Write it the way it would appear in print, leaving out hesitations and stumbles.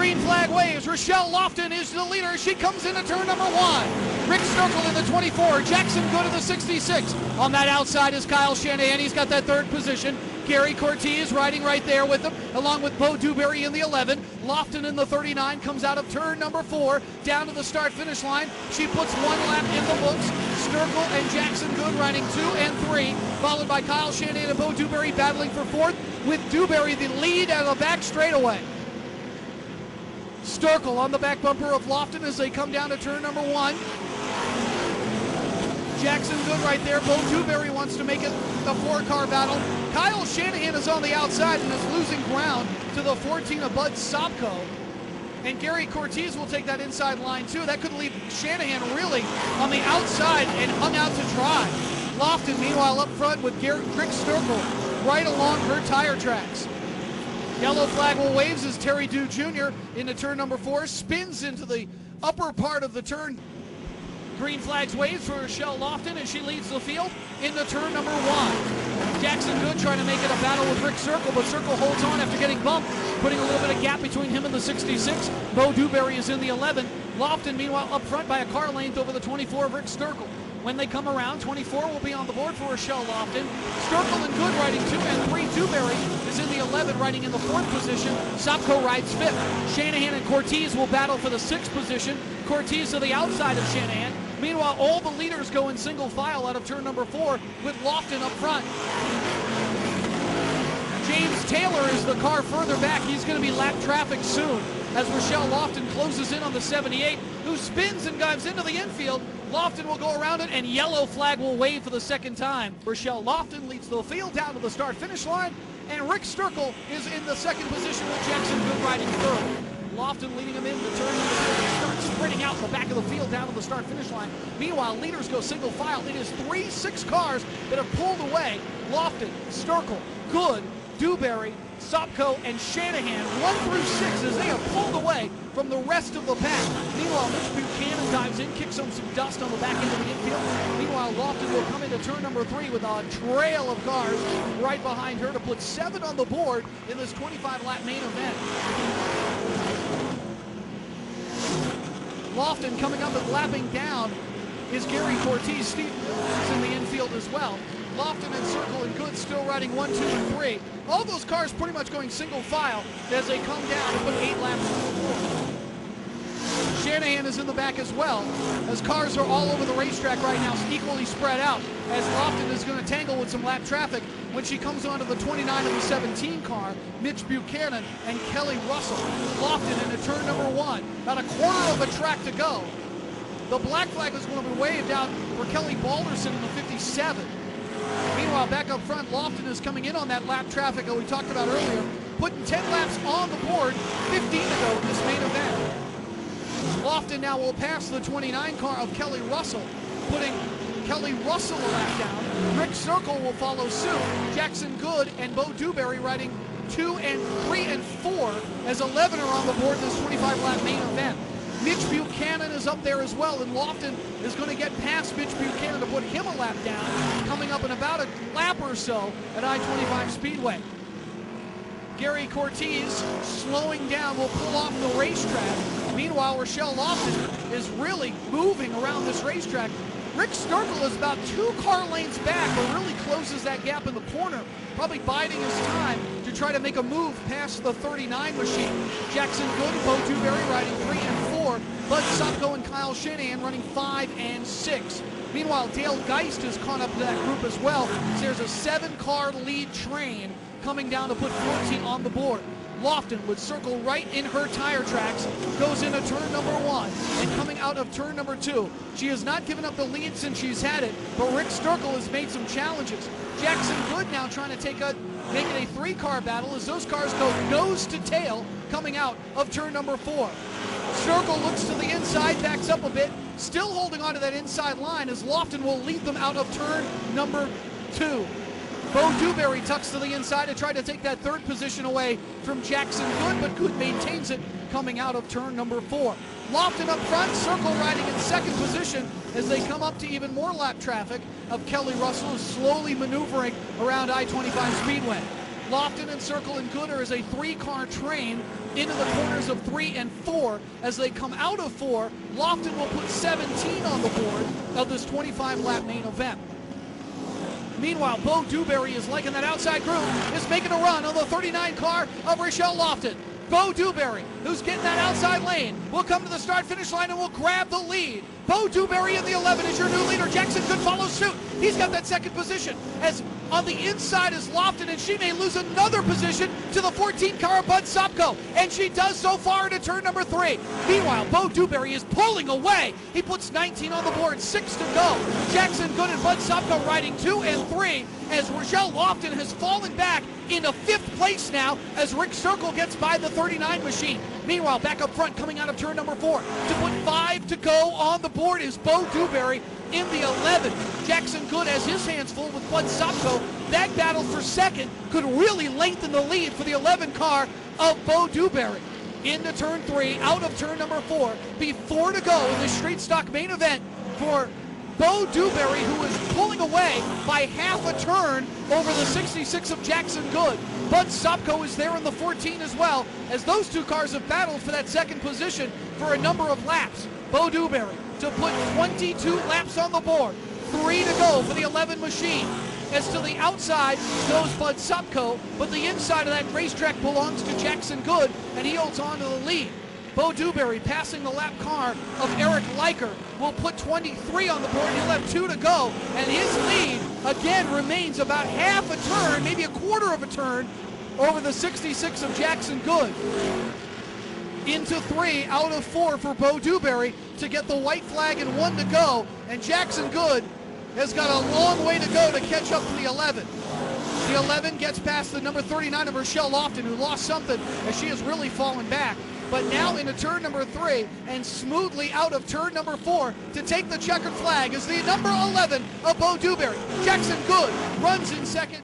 Green flag waves. Rochelle Lofton is the leader. She comes into turn number 1. Rick Sturkle in the 24. Jackson Good in the 66. On that outside is Kyle Shanahan. He's got that third position. Gary Cortez riding right there with him, along with Bo Dewberry in the 11. Lofton in the 39 comes out of turn number 4, down to the start-finish line. She puts one lap in the books. Sturkle and Jackson Good riding 2 and 3, followed by Kyle Shanahan and Bo Dewberry battling for 4th, with Dewberry the lead out of the back straightaway. Sturkle on the back bumper of Lofton as they come down to turn number 1. Jackson Good right there. Bo Dewberry wants to make it a 4-car battle. Kyle Shanahan is on the outside and is losing ground to the 14 of Bud Sobko. And Gary Cortez will take that inside line too. That could leave Shanahan really on the outside and hung out to dry. Lofton, meanwhile, up front with Rick Sturkle right along her tire tracks. Yellow flag will waves as Terry Dew Jr. into turn number 4, spins into the upper part of the turn. Green flags waves for Rochelle Lofton as she leads the field into turn number 1. Jackson Good trying to make it a battle with Rick Sturkle, but Sturkle holds on after getting bumped, putting a little bit of gap between him and the 66. Bo Dewberry is in the 11. Lofton, meanwhile, up front by a car length over the 24 of Rick Sturkle. When they come around, 24 will be on the board for Rochelle Lofton. Sturkle and Good riding 2 and 3. Dewberry is in the 11, riding in the 4th position. Sobko rides 5th. Shanahan and Cortez will battle for the 6th position. Cortez to the outside of Shanahan. Meanwhile, all the leaders go in single file out of turn number 4 with Lofton up front. James Taylor is the car further back. He's going to be lap traffic soon as Rochelle Lofton closes in on the 78, who spins and dives into the infield. Lofton will go around it, and yellow flag will wave for the second time. Rochelle Lofton leads the field down to the start-finish line, and Rick Sturkle is in the 2nd position with Jackson Good riding 3rd. Lofton leading him in the turn number 2. They start sprinting out the back of the field down to the start-finish line. Meanwhile, leaders go single file. It is 6 cars that have pulled away. Lofton, Sturkle, Good, Dewberry, Sobko, and Shanahan, 1 through 6, as they have pulled away from the rest of the pack. Meanwhile, Mitch Buchanan dives in, kicks on some dust on the back end of the infield. Meanwhile, Lofton will come into turn number 3 with a trail of cars right behind her to put 7 on the board in this 25-lap main event. Lofton coming up and lapping down is Gary Cortez. Steve Mills is in the infield as well. Lofton and Sturkle and Good still riding 1, 2, and 3. All those cars pretty much going single file as they come down and put 8 laps on the board. Shanahan is in the back as well, as cars are all over the racetrack right now, equally spread out, as Lofton is going to tangle with some lap traffic when she comes onto the 29 of the 17 car, Mitch Buchanan and Kelly Russell. Lofton into turn number 1, about a quarter of a track to go. The black flag is going to be waved out for Kelly Balderson in the 57. Meanwhile, back up front, Lofton is coming in on that lap traffic that we talked about earlier, putting 10 laps on the board, 15 to go in this main event. Lofton now will pass the 29 car of Kelly Russell, putting Kelly Russell a lap down. Rick Sturkle will follow suit. Jackson Good and Bo Dewberry riding 2 and 3 and 4 as 11 are on the board in this 25-lap main event. Mitch Buchanan is up there as well, and Lofton is going to get past Mitch Buchanan to put him a lap down, coming up in about a lap or so at I-25 Speedway. Gary Cortez slowing down will pull off the racetrack. Meanwhile, Rochelle Lofton is really moving around this racetrack. Rick Sturkle is about 2 car lanes back, but really closes that gap in the corner, probably biding his time to try to make a move past the 39 machine. Jackson Good and Bo Dewberry riding 3 and 4. Bud Sobko and Kyle Shanahan running 5 and 6. Meanwhile, Dale Geist is caught up to that group as well. So there's a 7-car lead train coming down to put 14 on the board. Lofton with Sturkle right in her tire tracks, goes into turn number 1 and coming out of turn number 2. She has not given up the lead since she's had it, but Rick Sturkle has made some challenges. Jackson Good now trying to make it a 3-car battle as those cars go nose to tail coming out of turn number 4. Sturkle looks to the inside, backs up a bit, still holding on to that inside line as Lofton will lead them out of turn number 2. Bo Dewberry tucks to the inside to try to take that 3rd position away from Jackson Good, but Good maintains it coming out of turn number 4. Lofton up front, Sturkle riding in 2nd position as they come up to even more lap traffic of Kelly Russell, who's slowly maneuvering around I-25 Speedway. Lofton and Circle and Good are as a 3-car train into the corners of 3 and 4. As they come out of 4, Lofton will put 17 on the board of this 25-lap main event. Meanwhile, Bo Dewberry is liking that outside group, is making a run on the 39 car of Rachelle Lofton. Bo Dewberry, who's getting that outside lane, will come to the start-finish line and will grab the lead. Bo Dewberry in the 11 is your new leader. Jackson Good follows suit. He's got that second position. As on the inside is Lofton, and she may lose another position to the 14 car of Bud Sopko, and she does so far into turn number 3. Meanwhile, Bo Dewberry is pulling away. He puts 19 on the board, 6 to go. Jackson Good and Bud Sopko riding 2 and 3 as Rachelle Lofton has fallen back into 5th place now as Rick Circle gets by the 39 machine. Meanwhile, back up front coming out of turn number 4 to put 5 to go on the board is Bo Dewberry in the 11. Jackson Good has his hands full with Bud Sopko. That battle for second could really lengthen the lead for the 11 car of Bo Dewberry. Into turn 3, out of turn number 4, be 4 to go in the straight stock main event for Bo Dewberry, who is pulling away by half a turn over the 66 of Jackson Good. Bud Sopko is there in the 14 as well, as those two cars have battled for that second position for a number of laps. Bo Dewberry to put 22 laps on the board, 3 to go for the 11 machine. As to the outside goes Bud Sopko, but the inside of that racetrack belongs to Jackson Good, and he holds on to the lead. Bo Dewberry passing the lap car of Eric Liker will put 23 on the board. He'll have 2 to go, and his lead again remains about half a turn, maybe a quarter of a turn over the 66 of Jackson Good. Into 3, out of 4 for Bo Dewberry to get the white flag and 1 to go, and Jackson Good has got a long way to go to catch up to the 11. The 11 gets past the number 39 of Rachelle Lofton, who lost something as she has really fallen back. But now into turn number 3 and smoothly out of turn number 4 to take the checkered flag is the number 11 of Bo Dewberry. Jackson Good runs in second.